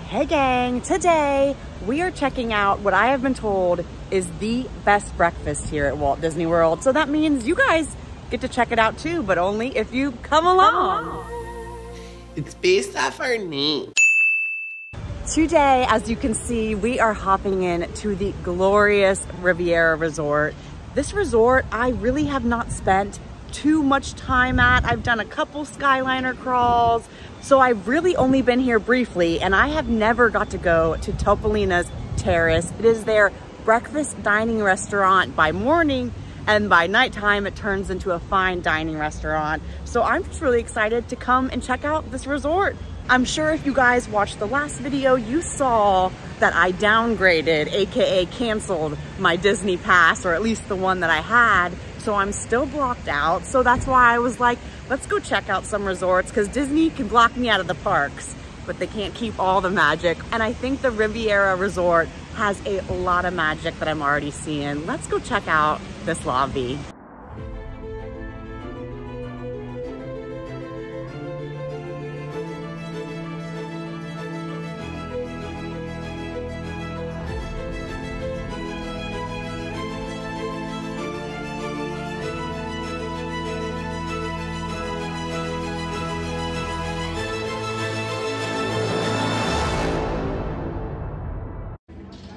Hey gang, today we are checking out what I have been told is the best breakfast here at Walt Disney World. So that means you guys get to check it out too, but only if you come along. It's based off our name. Today, as you can see, we are hopping in to the glorious Riviera Resort. This resort, I really have not spent too much time at. I've done a couple Skyliner crawls, so I've really only been here briefly, and I have never got to go to Topolino's Terrace. It is their breakfast dining restaurant by morning, and by nighttime it turns into a fine dining restaurant. So I'm just really excited to come and check out this resort. I'm sure if you guys watched the last video, you saw that I downgraded, AKA canceled my Disney pass, or at least the one that I had. So I'm still blocked out. So that's why I was like, let's go check out some resorts, because Disney can block me out of the parks, but they can't keep all the magic. And I think the Riviera Resort has a lot of magic that I'm already seeing. Let's go check out this lobby.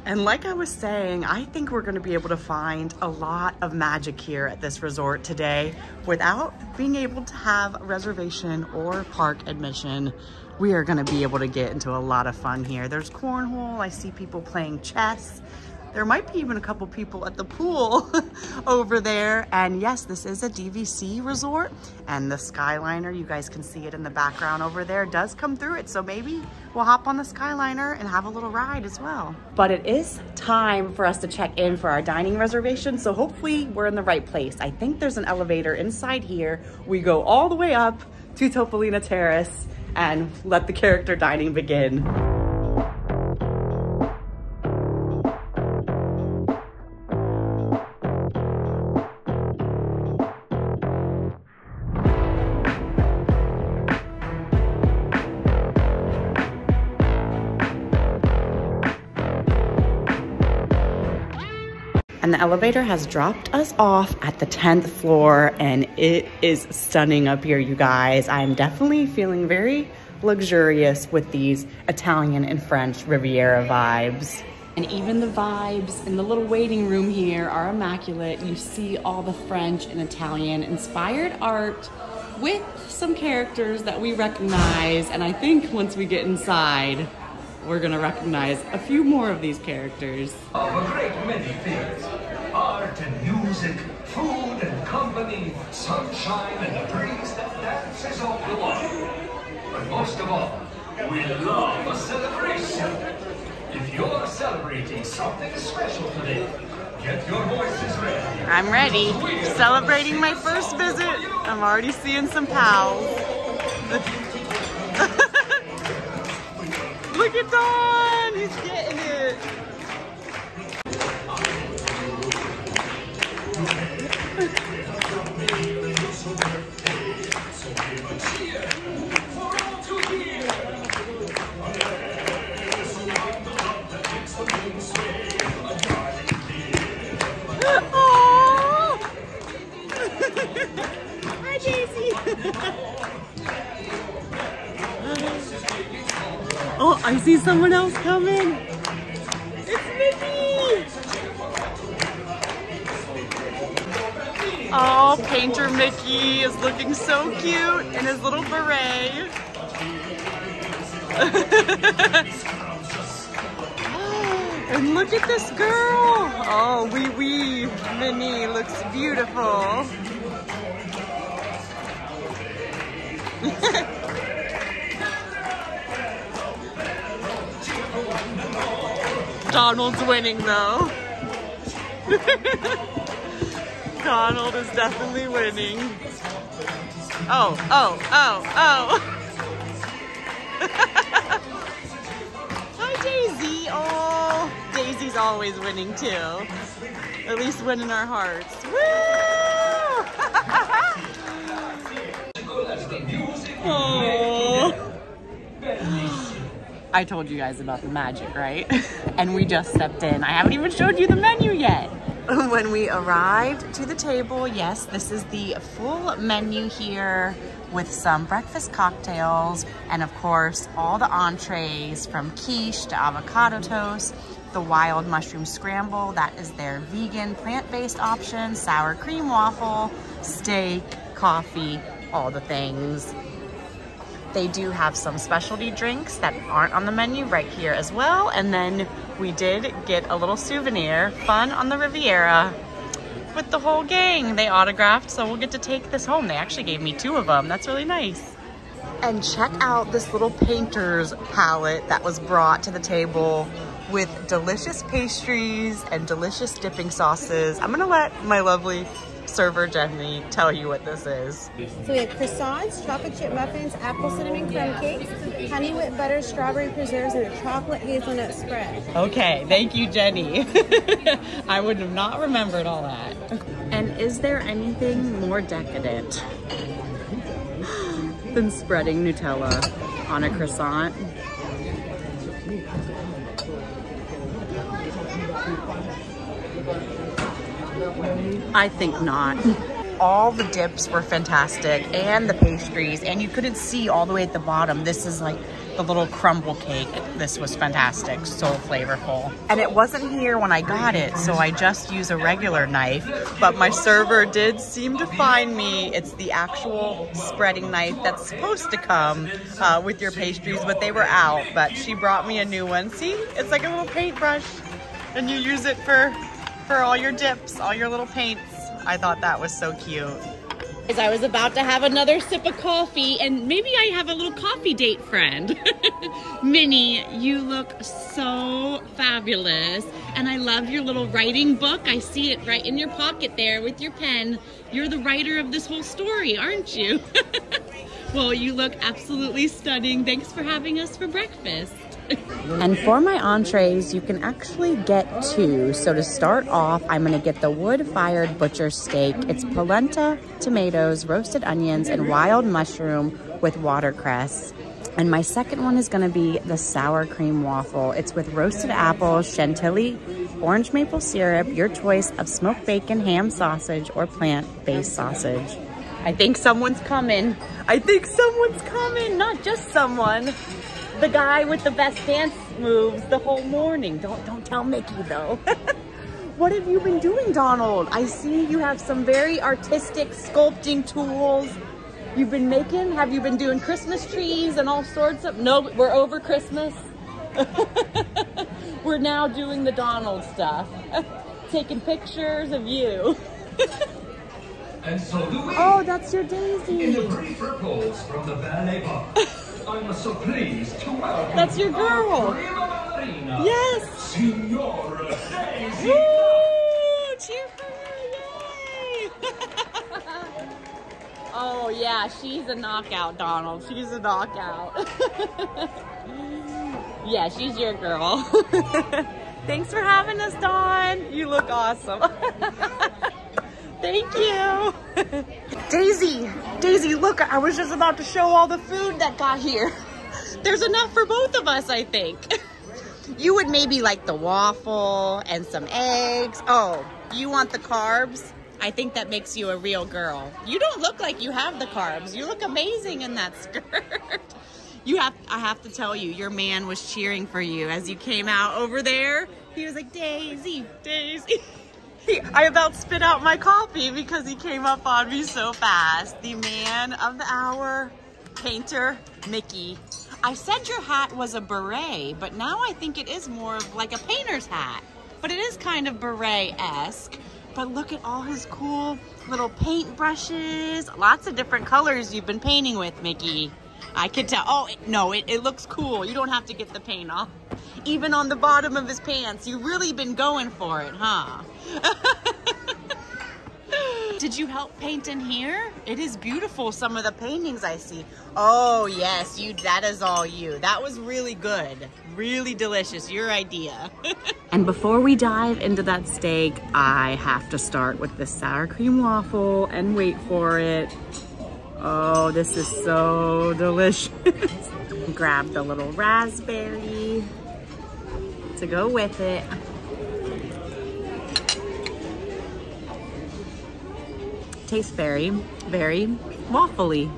And like I was saying, I think we're gonna be able to find a lot of magic here at this resort today without being able to have a reservation or park admission. We are gonna be able to get into a lot of fun here. There's cornhole, I see people playing chess. There might be even a couple people at the pool over there. And yes, this is a DVC resort, and the Skyliner, you guys can see it in the background over there, does come through it. So maybe we'll hop on the Skyliner and have a little ride as well. But it is time for us to check in for our dining reservation. So hopefully we're in the right place. I think there's an elevator inside here. We go all the way up to Topolino Terrace and let the character dining begin. And the elevator has dropped us off at the 10th floor, and it is stunning up here, you guys. I'm definitely feeling very luxurious with these Italian and French Riviera vibes. And even the vibes in the little waiting room here are immaculate. You see all the French and Italian inspired art with some characters that we recognize. And I think once we get inside, we're gonna recognize a few more of these characters. Of a great many things. Art and music, food and company, sunshine and the breeze that dances off the water. But most of all, we love a celebration. If you're celebrating something special today, get your voices ready. I'm ready. Celebrating my first visit. I'm already seeing some pals. Look at Don! He's getting it! Oh! Hi, Daisy! Oh, I see someone else coming. It's Mickey. Oh, Painter Mickey is looking so cute in his little beret. And look at this girl. Oh, wee wee. Minnie looks beautiful. Donald's winning though. Donald is definitely winning. Oh, oh, oh, oh. Hi, Daisy. Oh, Daisy's always winning too. At least winning our hearts. Woo! Oh. I told you guys about the magic, right? And we just stepped in. I haven't even showed you the menu yet. When we arrived to the table, yes, this is the full menu here with some breakfast cocktails and of course all the entrees from quiche to avocado toast, the wild mushroom scramble, that is their vegan plant-based option, sour cream waffle, steak, coffee, all the things. They do have some specialty drinks that aren't on the menu right here as well. And then we did get a little souvenir, Fun on the Riviera, with the whole gang. They autographed, so we'll get to take this home. They actually gave me 2 of them. That's really nice. And check out this little painter's palette that was brought to the table with delicious pastries and delicious dipping sauces. I'm gonna let my lovely server Jenny tell you what this is. So we have croissants, chocolate chip muffins, apple cinnamon crumb cakes, honey whipped butter, strawberry preserves, and a chocolate hazelnut spread. Okay, thank you, Jenny. I would have not remembered all that. And is there anything more decadent than spreading Nutella on a croissant? I think not. All the dips were fantastic and the pastries, and you couldn't see all the way at the bottom. This is like the little crumble cake. This was fantastic, so flavorful. And it wasn't here when I got it, so I just use a regular knife, but my server did seem to find me. It's the actual spreading knife that's supposed to come with your pastries, but they were out, but she brought me a new one. See, it's like a little paintbrush, and you use it for all your dips, all your little paints. I thought that was so cute. I was about to have another sip of coffee, and maybe I have a little coffee date friend. Minnie, you look so fabulous, and I love your little writing book. I see it right in your pocket there with your pen. You're the writer of this whole story, aren't you? Well, you look absolutely stunning. Thanks for having us for breakfast. And for my entrees, you can actually get 2. So to start off, I'm gonna get the wood-fired butcher steak. It's polenta, tomatoes, roasted onions, and wild mushroom with watercress. And my second one is gonna be the sour cream waffle. It's with roasted apples, chantilly, orange maple syrup, your choice of smoked bacon, ham sausage, or plant-based sausage. I think someone's coming. I think someone's coming, not just someone. The guy with the best dance moves the whole morning. Don't tell Mickey though. What have you been doing, Donald? I see you have some very artistic sculpting tools. You've been making, have you been doing Christmas trees and all sorts of, no, we're over Christmas. We're now doing the Donald stuff. Taking pictures of you. And so do we. Oh, that's your Daisy. In the brief ripples from the ballet bar, I'm so pleased to welcome. That's your girl. Prima ballerina, yes. Signora Daisy. Woo! Cheer for her! Yay! Oh yeah, she's a knockout, Donald. She's a knockout. Yeah, she's your girl. Thanks for having us, Dawn. You look awesome. Thank you. Daisy, look, I was just about to show all the food that got here. There's enough for both of us, I think. You would maybe like the waffle and some eggs. Oh, you want the carbs? I think that makes you a real girl. You don't look like you have the carbs. You look amazing in that skirt. I have to tell you, your man was cheering for you as you came out over there. He was like, Daisy, Daisy. I about spit out my coffee because he came up on me so fast. The man of the hour, painter Mickey. I said your hat was a beret, but now I think it is more of like a painter's hat. But it is kind of beret-esque. But look at all his cool little paint brushes. Lots of different colors you've been painting with, Mickey. I could tell. Oh, no, it looks cool. You don't have to get the paint off. Even on the bottom of his pants, you've really been going for it, huh? Did you help paint in here? It is beautiful, some of the paintings I see. Oh, yes, that is all you. That was really good. Really delicious, your idea. And before we dive into that steak, I have to start with the sour cream waffle and wait for it. Oh, this is so delicious. Grab the little raspberry to go with it. Tastes very, very waffly.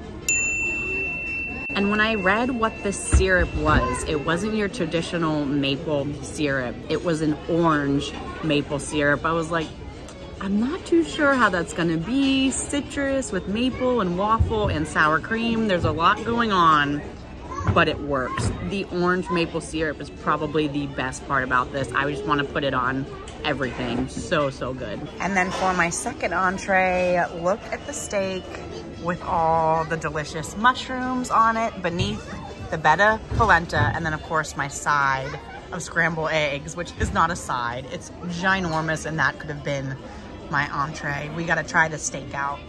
And when I read what this syrup was, it wasn't your traditional maple syrup. It was an orange maple syrup. I was like, I'm not too sure how that's gonna be. Citrus with maple and waffle and sour cream. There's a lot going on, but it works. The orange maple syrup is probably the best part about this. I just wanna put it on everything. So, so good. And then for my second entree, look at the steak with all the delicious mushrooms on it beneath the betta polenta, and then of course my side of scrambled eggs, which is not a side. It's ginormous, and that could have been my entree. We gotta try the steak out.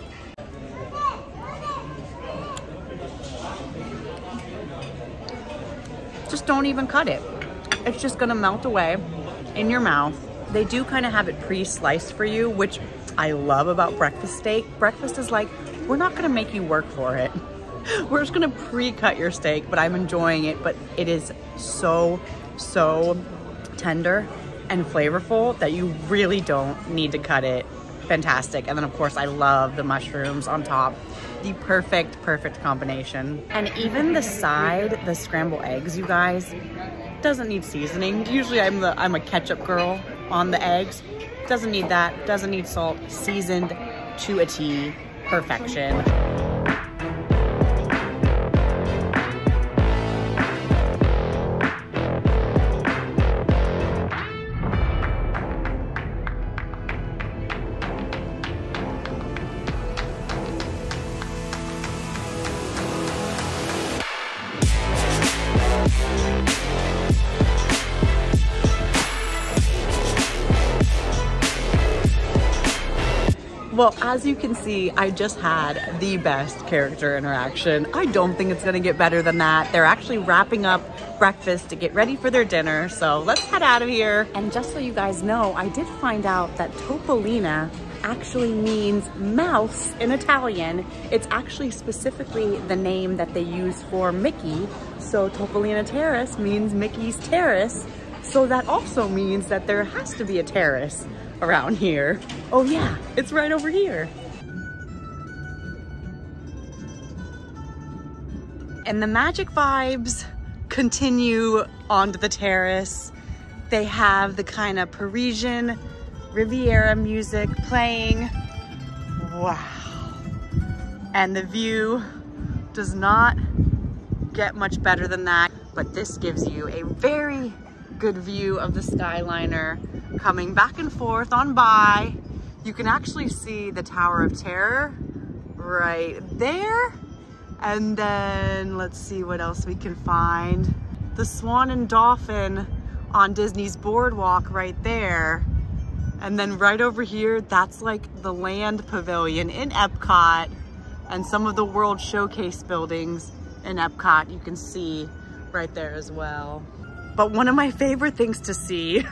Just don't even cut it. It's just gonna melt away in your mouth. They do kind of have it pre-sliced for you, which I love about breakfast steak. Breakfast is like, we're not gonna make you work for it. We're just gonna pre-cut your steak, but I'm enjoying it. But it is so, so tender and flavorful that you really don't need to cut it. Fantastic. And then of course I love the mushrooms on top. The perfect, perfect combination. And even the side, the scrambled eggs, you guys, doesn't need seasoning. Usually I'm a ketchup girl on the eggs. Doesn't need that, doesn't need salt. Seasoned to a T, perfection. Well, as you can see, I just had the best character interaction. I don't think it's gonna get better than that. They're actually wrapping up breakfast to get ready for their dinner, so let's head out of here. And just so you guys know, I did find out that Topolina actually means mouse in Italian. It's actually specifically the name that they use for Mickey. So Topolina Terrace means Mickey's Terrace. So that also means that there has to be a terrace around here. Oh yeah, it's right over here. And the magic vibes continue onto the terrace. They have the kind of Parisian Riviera music playing. Wow. And the view does not get much better than that, but this gives you a very good view of the Skyliner coming back and forth on by. You can actually see the Tower of Terror right there. And then let's see what else we can find. The Swan and Dolphin on Disney's Boardwalk right there. And then right over here, that's like the Land Pavilion in Epcot, and some of the World Showcase buildings in Epcot you can see right there as well. But one of my favorite things to see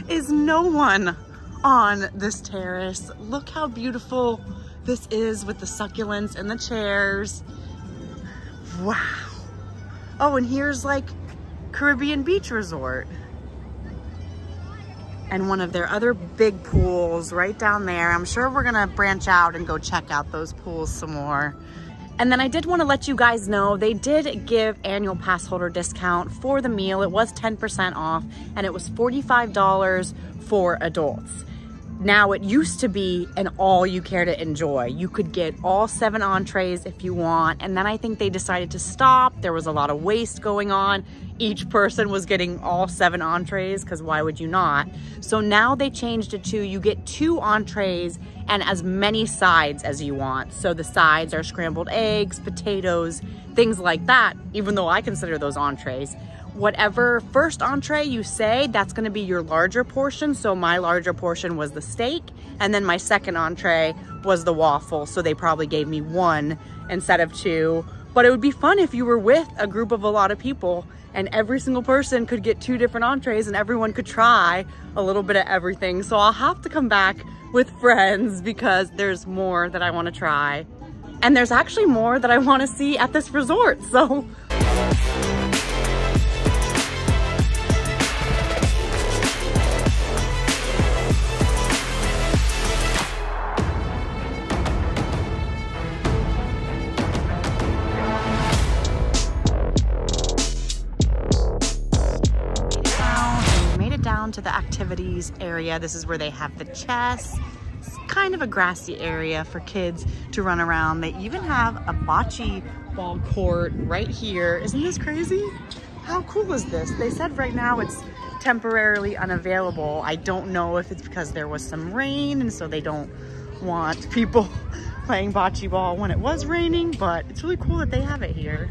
is no one on this terrace. Look how beautiful this is with the succulents and the chairs. Wow. Oh, and here's like Caribbean Beach Resort. And one of their other big pools right down there. I'm sure we're gonna branch out and go check out those pools some more. And then I did want to let you guys know, they did give annual pass holder discount for the meal. It was 10% off, and it was $45 for adults. Now, it used to be an all you care to enjoy. You could get all 7 entrees if you want, and then I think they decided to stop. There was a lot of waste going on. Each person was getting all 7 entrees, because why would you not? So now they changed it to you get 2 entrees and as many sides as you want. So the sides are scrambled eggs, potatoes, things like that, even though I consider those entrees. Whatever first entree you say, that's gonna be your larger portion. So my larger portion was the steak, and then my second entree was the waffle. So they probably gave me 1 instead of 2. But it would be fun if you were with a group of a lot of people and every single person could get 2 different entrees and everyone could try a little bit of everything. So I'll have to come back with friends because there's more that I wanna try. And there's actually more that I wanna see at this resort, so. down to the activities area. This is where they have the chess. It's kind of a grassy area for kids to run around. They even have a bocce ball court right here. Isn't this crazy? How cool is this? They said right now it's temporarily unavailable. I don't know if it's because there was some rain and so they don't want people playing bocce ball when it was raining, but it's really cool that they have it here.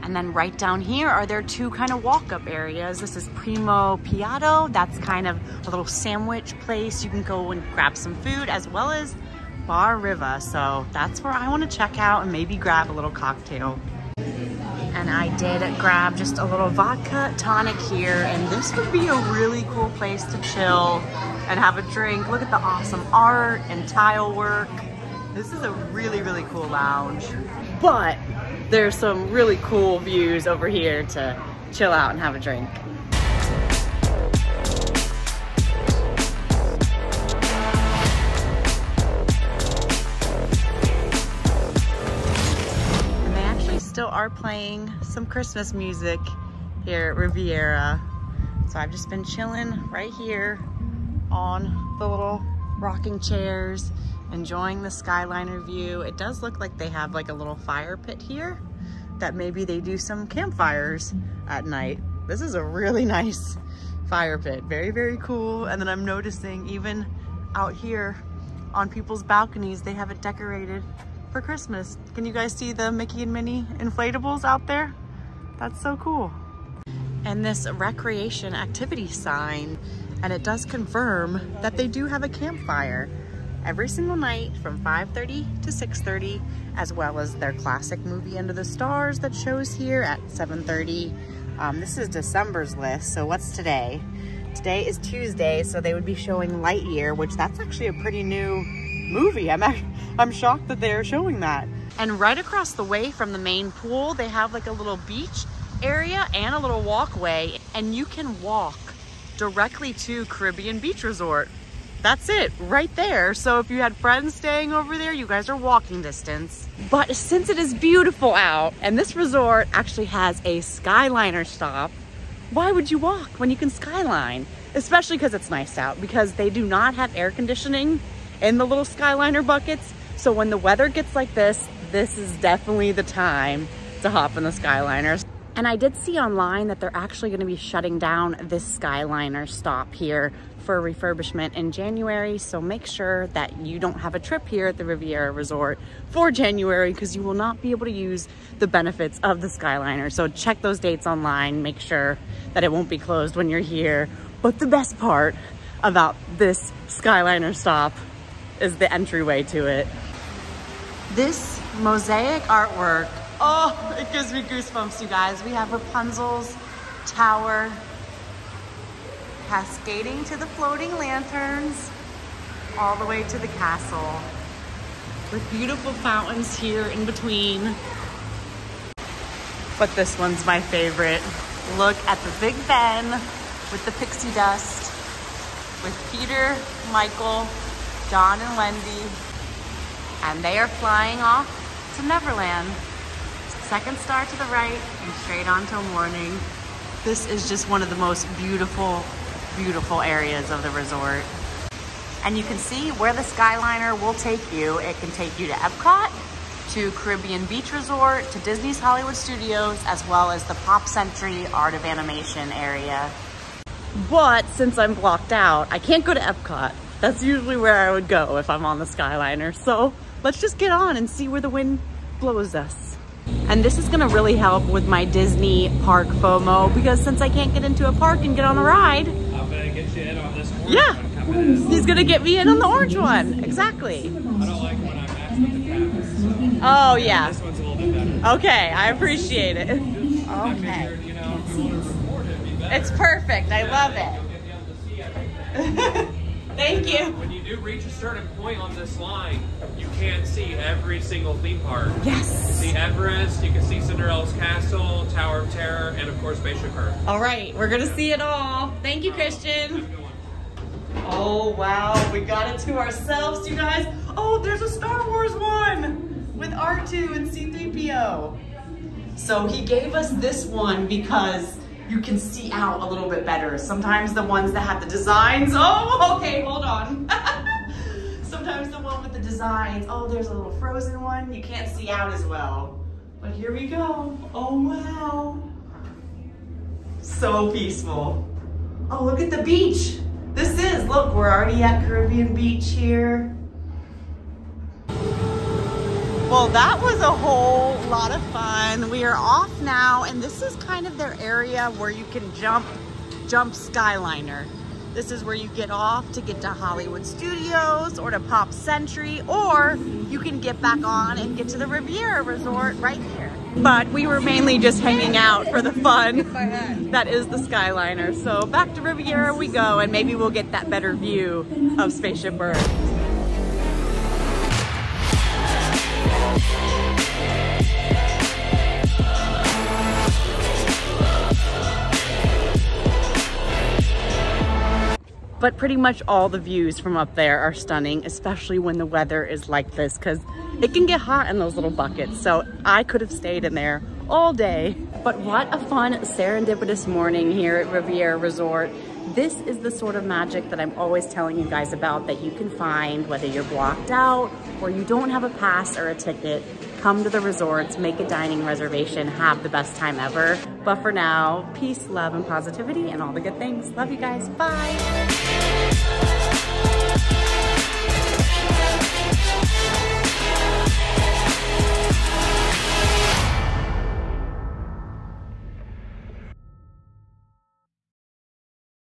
And then right down here are their two kind of walk-up areas. This is Primo Piatto. That's kind of a little sandwich place. You can go and grab some food, as well as Bar Riva. So that's where I want to check out and maybe grab a little cocktail. And I did grab just a little vodka tonic here, and this would be a really cool place to chill and have a drink. Look at the awesome art and tile work. This is a really, really cool lounge. But there's some really cool views over here to chill out and have a drink. And they actually still are playing some Christmas music here at Riviera. So I've just been chilling right here on the little rocking chairs, enjoying the Skyliner view. It does look like they have like a little fire pit here that maybe they do some campfires at night. This is a really nice fire pit. Very, very cool. And then I'm noticing even out here on people's balconies, they have it decorated for Christmas. Can you guys see the Mickey and Minnie inflatables out there? That's so cool. And this recreation activity sign, and it does confirm that they do have a campfire every single night from 5:30 to 6:30, as well as their classic movie Under the Stars that shows here at 7:30. This is December's list, so what's today? Today is Tuesday, so they would be showing Lightyear, which that's actually a pretty new movie. I'm shocked that they're showing that. And right across the way from the main pool, they have like a little beach area and a little walkway, and you can walk directly to Caribbean Beach Resort. That's it, right there. So if you had friends staying over there, you guys are walking distance. But since it is beautiful out, and this resort actually has a Skyliner stop, why would you walk when you can Skyline? Especially because it's nice out, because they do not have air conditioning in the little Skyliner buckets. So when the weather gets like this is definitely the time to hop in the Skyliner. And I did see online that they're actually going to be shutting down this Skyliner stop here for refurbishment in January. So make sure that you don't have a trip here at the Riviera Resort for January, because you will not be able to use the benefits of the Skyliner. So check those dates online, make sure that it won't be closed when you're here. But the best part about this Skyliner stop is the entryway to it. This mosaic artwork, oh, it gives me goosebumps, you guys. We have Rapunzel's tower cascading to the floating lanterns all the way to the castle, with beautiful fountains here in between. But this one's my favorite. Look at the Big Ben with the pixie dust, with Peter, Michael, John, and Wendy. And they are flying off to Neverland. Second star to the right and straight on till morning. This is just one of the most beautiful, beautiful areas of the resort. And you can see where the Skyliner will take you. It can take you to Epcot, to Caribbean Beach Resort, to Disney's Hollywood Studios, as well as the Pop Century Art of Animation area. But since I'm blocked out, I can't go to Epcot. That's usually where I would go if I'm on the Skyliner. So let's just get on and see where the wind blows us. And this is gonna really help with my Disney park FOMO, because since I can't get into a park and get on a ride, I'm gonna get you in on this orange one coming in. He's gonna get me in on the orange one, exactly. I don't like when I match with the traffic, so. Oh yeah. This one's a little bit better. Okay, I appreciate it. Okay. I figured, you know, if you want to record it, it'd be better. It's perfect, I love it. You'll be able to see everything. Thank you. When you do reach a certain point on this line, you can see every single theme park. Yes. You can see Everest, you can see Cinderella's Castle, Tower of Terror, and of course Bayshore Curve. All right, we're gonna see it all. Thank you, Christian. Oh wow, we got it to ourselves, you guys. Oh, there's a Star Wars one with R2 and C-3PO. So he gave us this one because you can see out a little bit better. Sometimes the ones that have the designs, oh, okay, hold on. Sometimes the one with the designs, oh, there's a little frozen one, you can't see out as well. But here we go. Oh, wow. So peaceful. Oh, look at the beach. Look, we're already at Caribbean Beach here. Well, that was a whole lot of fun. We are off now, and this is kind of their area where you can jump Skyliner. This is where you get off to get to Hollywood Studios or to Pop Century, or you can get back on and get to the Riviera Resort right here. But we were mainly just hanging out for the fun that is the Skyliner. So back to Riviera we go, and maybe we'll get that better view of Spaceship Earth. But pretty much all the views from up there are stunning, especially when the weather is like this, because it can get hot in those little buckets. So I could have stayed in there all day. But what a fun, serendipitous morning here at Riviera Resort. This is the sort of magic that I'm always telling you guys about, that you can find whether you're blocked out or you don't have a pass or a ticket. Come to the resorts, make a dining reservation, have the best time ever. But for now, peace, love, and positivity, and all the good things. Love you guys. Bye.